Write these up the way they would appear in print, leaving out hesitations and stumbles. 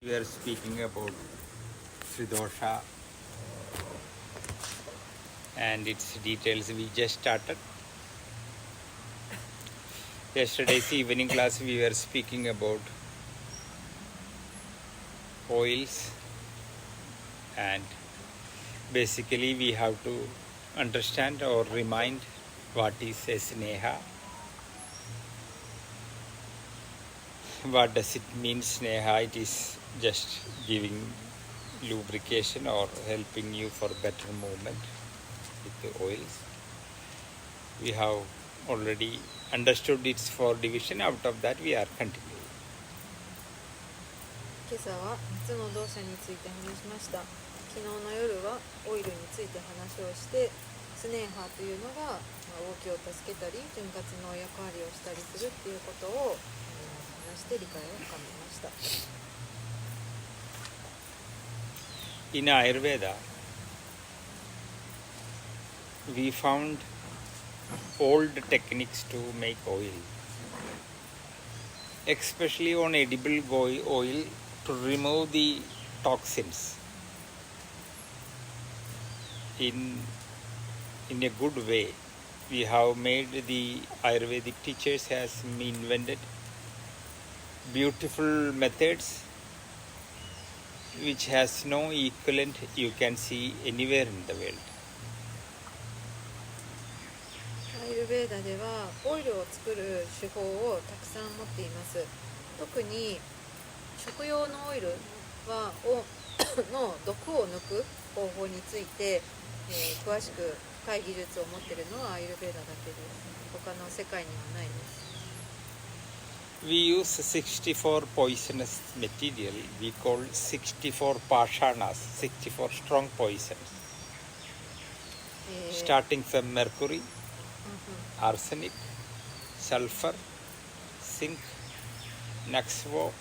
We are speaking about Tridosha and its details. We just started. Yesterday's evening class we were speaking about oils, and basically we have to understand or remind what is a sneha. What does it mean sneha? It is just giving lubrication or helping you for better movement with the oils. We have already understood its four division. Out of that we are continuing. 今朝は3つの動作について話しました。昨日の夜はオイルについて話をして、スネーハーというのが動きを助けたり潤滑の役割をしたりするっていうことを話して理解を深めました。In Ayurveda, we found old techniques to make oil, especially on edible oil to remove the toxins in a good way. We have made the Ayurvedic teachers has invented beautiful methods which has no equivalent you can see anywhere in the world. アイルベーダではオイルを作る手法をたくさん持っています。特に食用のオイルはの毒を抜く方法について、詳しく深い技術を持っているのはアイルベーダだけです。他の世界にはないです。We use 64 poisonous material. We call 64 pashanas, 64 strong poisons. Starting from mercury, arsenic, sulfur, zinc, naxvo,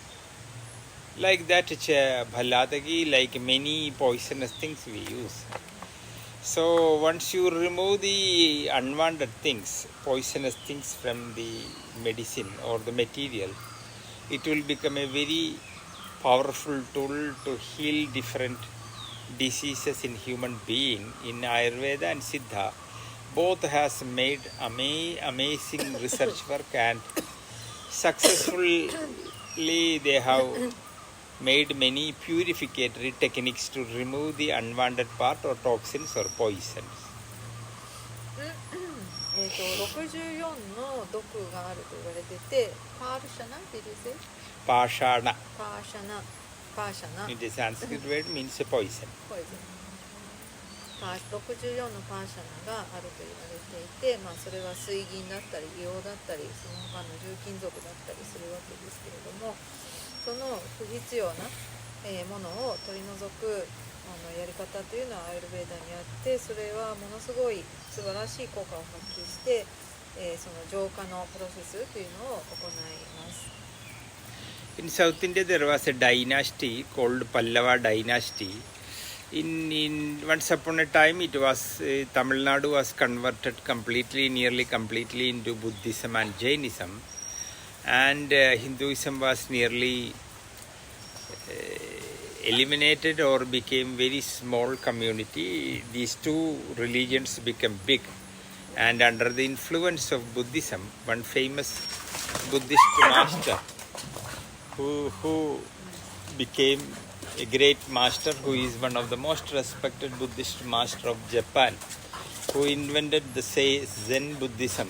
like that, bhaladagi, like many poisonous things we use. So once you remove the unwanted things, poisonous things from the medicine or the material, it will become a very powerful tool to heal different diseases in human being. In Ayurveda and Siddha, both has made amazing research work, and successfully they have made many purificatory techniques to remove the unwanted part or toxins or poisons. 64の毒があると言われてて、パールシャナ、did you say? Pashana. パーシャナ、パーシャナ。It is Sanskrit word means a poison. 64のパーシャナがあると言われていて、それは水銀だったり硫黄だったりその他の重金属だったりするわけですけれども、その不必要なものを取り除くやり方というのはアイルベーダにあって、それはものすごい素晴らしい効果を発揮して、その浄化のプロセスというのを行います。In South India there was a dynasty called Pallava dynasty. In once upon a time it was Tamil Nadu was converted nearly completely into Buddhism and Jainism, and Hinduism was nearly eliminated or became very small community. These two religions became big, and under the influence of Buddhism, one famous Buddhist master who became a great master, who is one of the most respected Buddhist master of Japan, who invented the Zen Buddhism.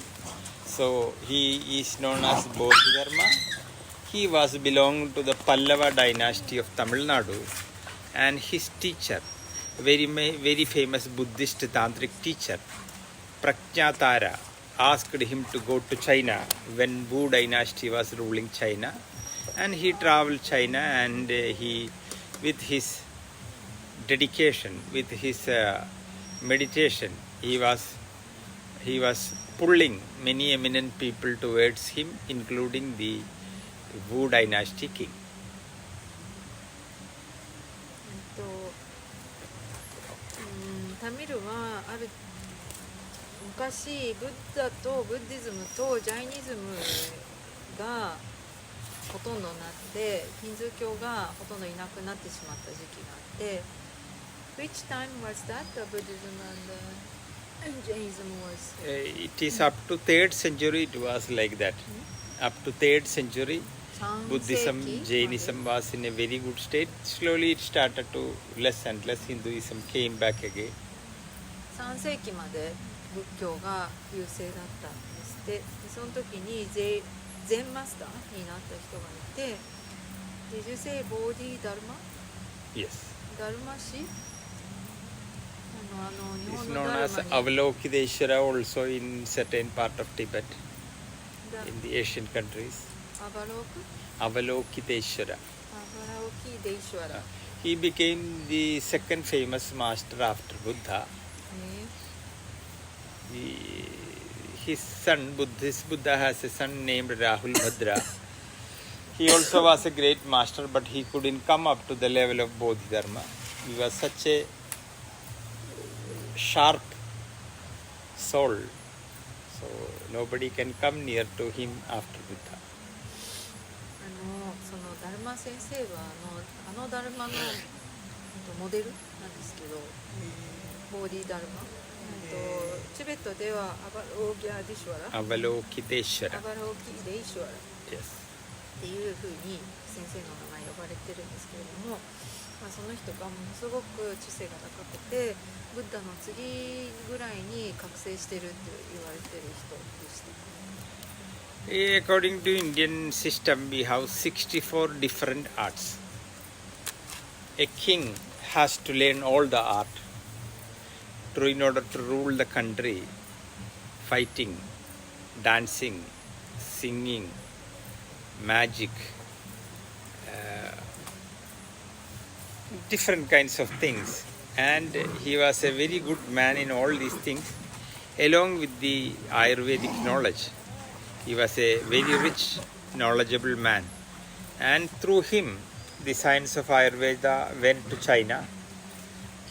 So he is known as Bodhidharma. He was belonged to the Pallava dynasty of Tamil Nadu, and his teacher, very famous Buddhist tantric teacher, Prajnatara, asked him to go to China when Wu dynasty was ruling China, and he traveled China, and he, with his dedication, with his meditation, he was pulling many eminent people towards him, including the Wu dynasty king. タミルはある昔ブッダとブッディズムとジャイニズムがほとんどになってヒンズー教がほとんどいなくなってしまった時期があって Which time was that? The Buddhism and Jainism was It is up to 3rd century it was like that. Up to 3rd century, 3 Buddhism, 世紀 Jainism was in a very good state. Slowly it started to less and less. Hinduism came back again. 3世紀まで仏教が優勢だったんですって。でその時にゼンマスターになった人がいて Did you say ボディダルマ Yes. ダルマ氏日 It's 本の known ダル as マに Avalokiteshvara also in certain part of Tibet, だ in the Asian countries. アバローク Avalokiteshvara. アバラオキデイシュアラ、 He became the second famous master after Buddha. His son, Buddha has a son named Rahul Bhadra. He also was a great master, but he couldn't come up to the level of Bodhidharma. He was such a sharp soul, so nobody can come near to him after Buddha. そのダルマ先生はあのダルマのモデルなんですけど、ボーディダルマ、チベットではアバローギャディシュアラ、アバ Avalokiteshvara. ローキデイシュアラっ Yes. ていうふうに先生の名前呼ばれてるんですけれども、その人がものすごく知性が高くてブッダの次ぐらいに覚醒してるって言われてる人でした。According to Indian system, we have 64 different arts. A king has to learn all the art in order to rule the country. Fighting, dancing, singing, magic, different kinds of things. And he was a very good man in all these things, along with the Ayurvedic knowledge. He was a very rich, knowledgeable man. And through him, the science of Ayurveda went to China.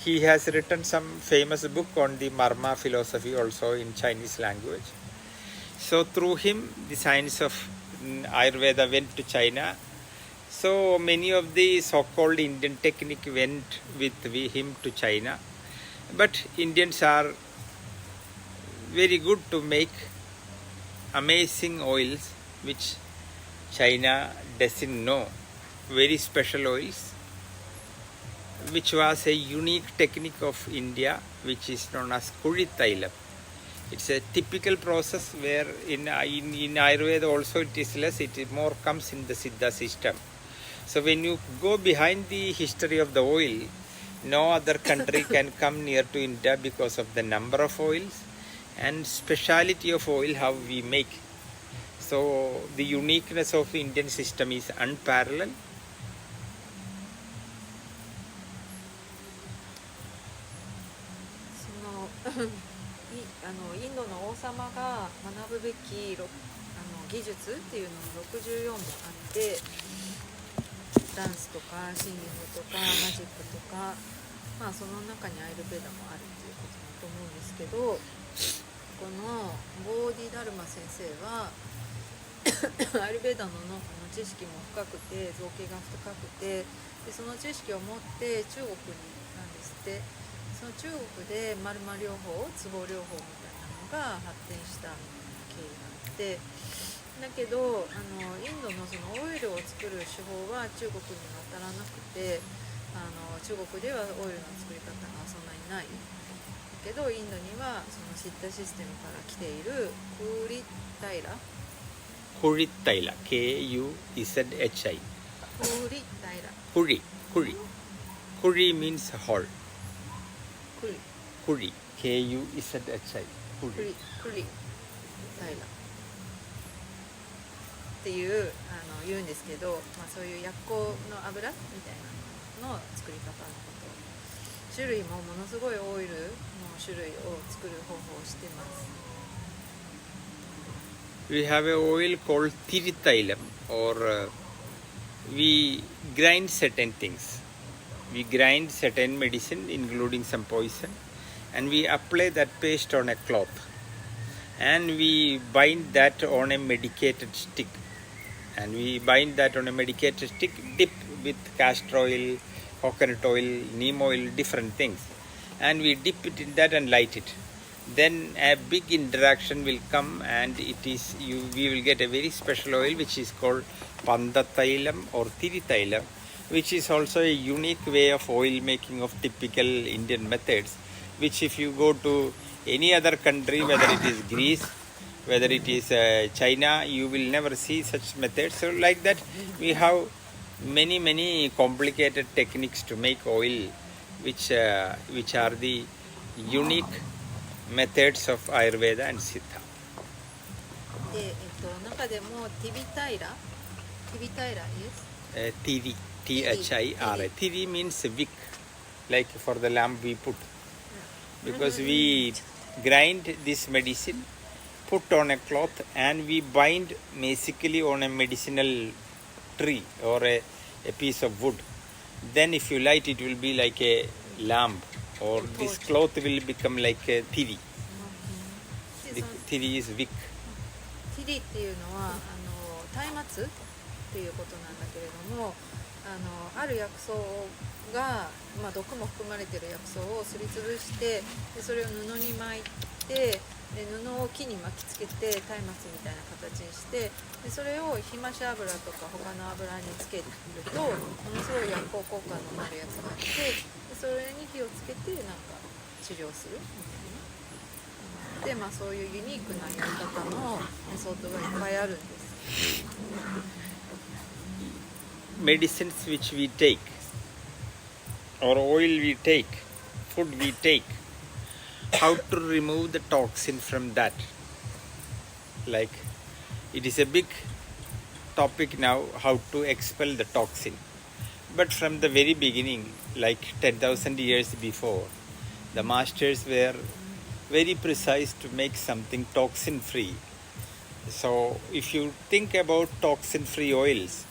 He has written some famous book on the Marma philosophy also in Chinese language. So through him, the science of Ayurveda went to China. So many of the so-called Indian technique went with him to China. But Indians are very good to make amazing oils which China doesn't know. Very special oils, which was a unique technique of India, which is known as Kuritailam. It's a typical process where in Ayurveda also it is less, it more comes in the Siddha system. So when you go behind the history of the oil, no other country can come near to India because of the number of oils and speciality of oil how we make. So the uniqueness of the Indian system is unparalleled. インドの王様が学ぶべき技術っていうのが64もあって、ダンスとかシンギングとかマジックとか、その中にアイルベーダもあるっていうことだと思うんですけど、このボーディダルマ先生はアイルベーダの知識も深くて造形が深くて、でその知識を持って中国になんですって。その中国でマルマ療法、ツボ療法みたいなのが発展した経緯があって、だけどインドのそのオイルを作る手法は中国に渡らなくて、中国ではオイルの作り方がそんなにない。だけどインドにはそのシッタシステムから来ているクリタイラ、Kurithaila, K-U-Z-H-I. クリタイラ、 Kuri means whole. クリ Kuri, K-U-Z-H-I. クリタイラっていう言うんですけど、そういう薬効の油みたいなのの作り方のこと、種類もものすごいオイルの種類を作る方法をしてます。We have an oil called Tirithailam, or we grind certain things. We grind certain medicine, including some poison, and we apply that paste on a cloth, and we bind that on a medicated stick, and we bind that on a medicated stick, dip with castor oil, coconut oil, neem oil, different things, and we dip it in that and light it. Then a big interaction will come, and we will get a very special oil which is called pandatailam or tiritailam, which is also a unique way of oil making of typical Indian methods, which if you go to any other country, whether it is Greece, whether it is China, you will never see such methods. So like that, we have many complicated techniques to make oil, which are the unique methods of Ayurveda and Siddha. で、中でもティビタイラ、yes? Tiri, Thira. Tiri means wick, like for the lamp we put. Because we grind this medicine, put on a cloth, and we bind basically on a medicinal tree or a piece of wood. Then if you light, it will be like a lamp, or this cloth will become like a tiri. Tiri is wick. ティリっていうのは松明っていうことなんだけれども、ある薬草が、毒も含まれている薬草をすりつぶして、でそれを布に巻いて、で布を木に巻きつけて松明みたいな形にして、でそれをひまし油とか他の油につけるとものすごい薬効効果のあるやつがあって、でそれに火をつけて治療するみたいな。で、そういうユニークなやり方のメソッドがいっぱいあるんです。Medicines which we take, or oil we take, food we take, how to remove the toxin from that. Like, it is a big topic now, how to expel the toxin. But from the very beginning, like 10,000 years before, the masters were very precise to make something toxin free. So if you think about toxin free oils,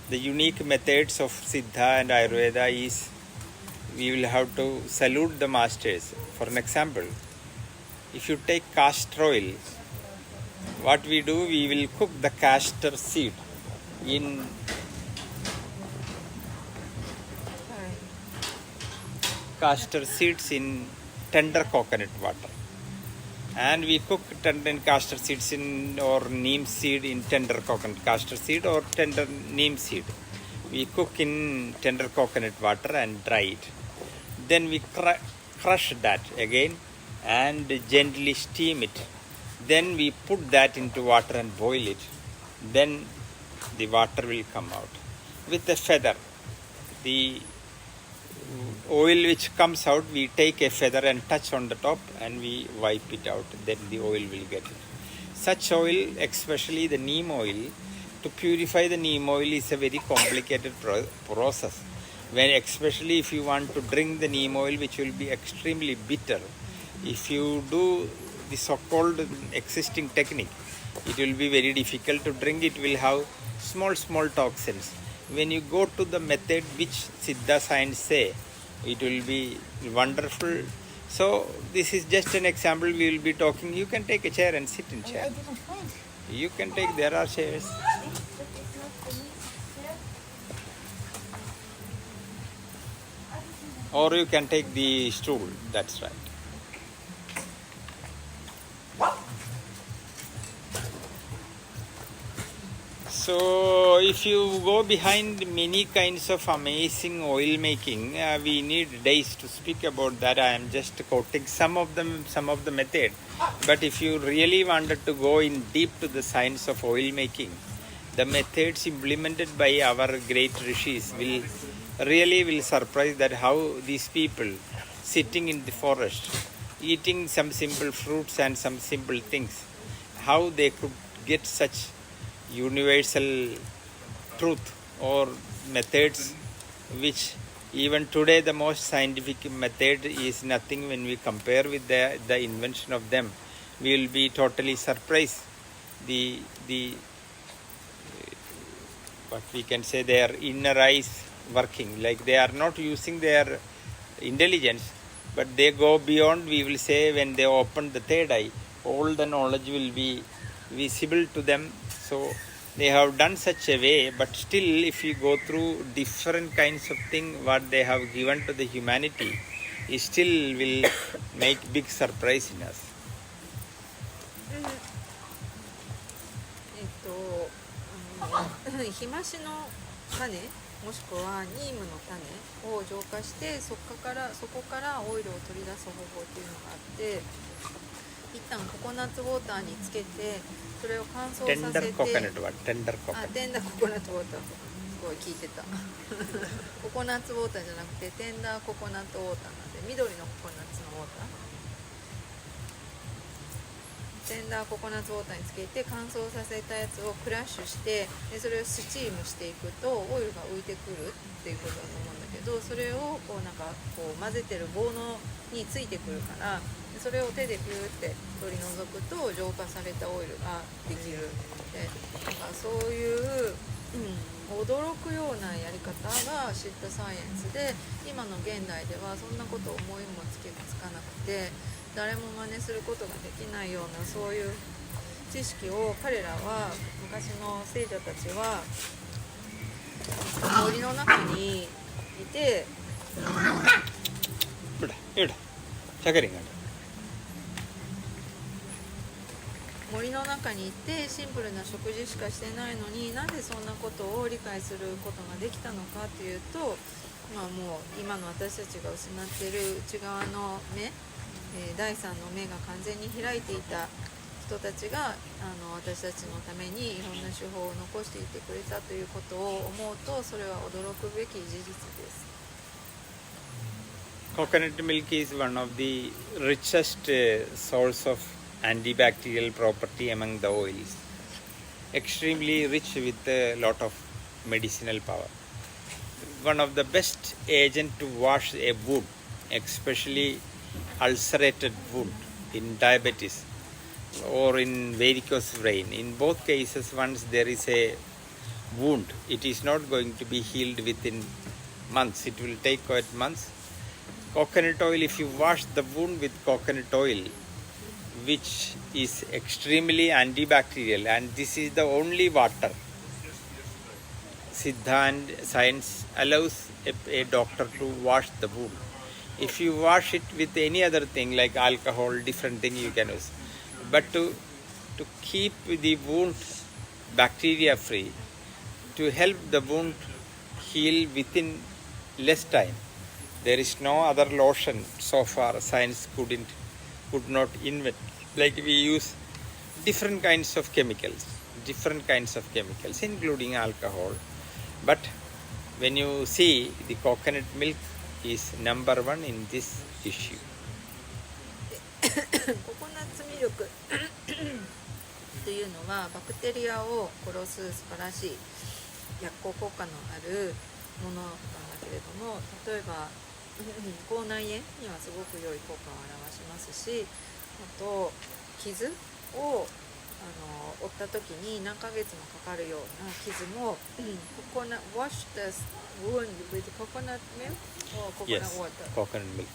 the unique methods of Siddha and Ayurveda is, we will have to salute the masters. For an example, if you take castor oil, what we do, we will cook the castor seed in castor seeds in tender coconut water, and we cook tender castor seeds in, or neem seed in tender coconut, castor seed or tender neem seed. We cook in tender coconut water and dry it. Then we crush that again and gently steam it. Then we put that into water and boil it. Then the water will come out. With a feather, the oil which comes out, we take a feather and touch on the top and we wipe it out. Then the oil will get it. Such oil, especially the neem oil, to purify the neem oil is a very complicated process. Especially if you want to drink the neem oil, which will be extremely bitter, if you do the so-called existing technique, it will be very difficult to drink. It will have small toxins. When you go to the method which Siddha science say, it will be wonderful. So this is just an example. We will be talking. You can take a chair and sit in chair. You can take, there are chairs. Or you can take the stool, that's right. So if you go behind many kinds of amazing oil making, we need days to speak about that. I am just quoting some of the method. But if you really wanted to go in deep to the science of oil making, the methods implemented by our great rishis will surprise, that how these people sitting in the forest, eating some simple fruits and some simple things, how they could get such universal truth or methods, which even today the most scientific method is nothing when we compare with the invention of them. We will be totally surprised. What we can say, their inner eyes working, like they are not using their intelligence, but they go beyond. We will say when they open the third eye, all the knowledge will be visible to them. So they have done such a way, but still if you go through different kinds of thing what they have given to the humanity, it still will make big surprise in us. ひましの種もしくはニームの種を浄化してそこからオイルを取り出す方法っていうのがあって、一旦ココナッツウォーターにつけてそれを乾燥させて、Tender coconut water, tender テン coconut. ダーココナッツウォーター、すごい聞いてたココナッツウォーターじゃなくてテンダーココナッツウォーターなんで、緑のココナッツのウォーター、テンダーココナッツウォーターにつけて乾燥させたやつをクラッシュして、でそれをスチームしていくとオイルが浮いてくるっていうことだと思うんだけど、それをこうなんかこう混ぜてる棒のについてくるから、それを手でピューって取り除くと浄化されたオイルができる。でなんかそういう、驚くようなやり方が知ったサイエンスで、今の現代ではそんなこと思いもつかなくて、誰も真似することができないようなそういう知識を彼らは、昔の聖者たちは森の中にいて、森の中にいてシンプルな食事しかしてないのに、なぜそんなことを理解することができたのかっていうと、もう今の私たちが失っている内側の目、第三の目が完全に開いていた人たちが私たちのためにいろんな手法を残していてくれたということを思うと、それは驚くべき事実です。Coconut milk is one of the richest source of antibacterial property among the oils. Extremely rich with a lot of medicinal power. One of the best agent to wash a wound, especially ulcerated wound in diabetes or in varicose vein. In both cases, once there is a wound, it is not going to be healed within months. It will take quite months. Coconut oil, if you wash the wound with coconut oil, which is extremely antibacterial, and this is the only water Siddha and science allows a doctor to wash the wound. If you wash it with any other thing like alcohol, different thing you can use. But to keep the wound bacteria free, to help the wound heal within less time, there is no other lotion so far science could not invent. Like we use different kinds of chemicals, including alcohol. But when you see, the coconut milk is number one in this issue. ココナッツミルクというのはバクテリアを殺す素晴らしい薬効効果のあるものなんだけれども、例えば口内炎にはすごく良い効果を表しますし、あと傷を負った時に何ヶ月もかかるような傷も、wash the wound with coconut milk or coconut Yes, water. coconut milk.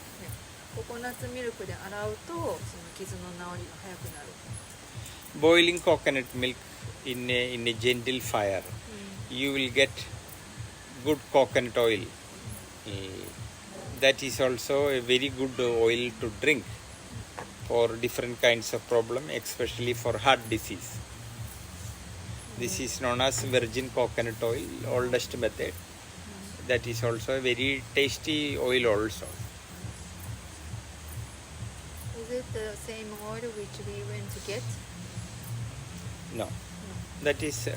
ココナッツミルクで洗うとその傷の治りが早くなる。Boiling coconut milk in a gentle fire, you will get good coconut oil. That is also a very good oil to drink for different kinds of problem, especially for heart disease. This is known as virgin coconut oil, oldest method. That is also a very tasty oil also. Is it the same oil which we went to get? No, that is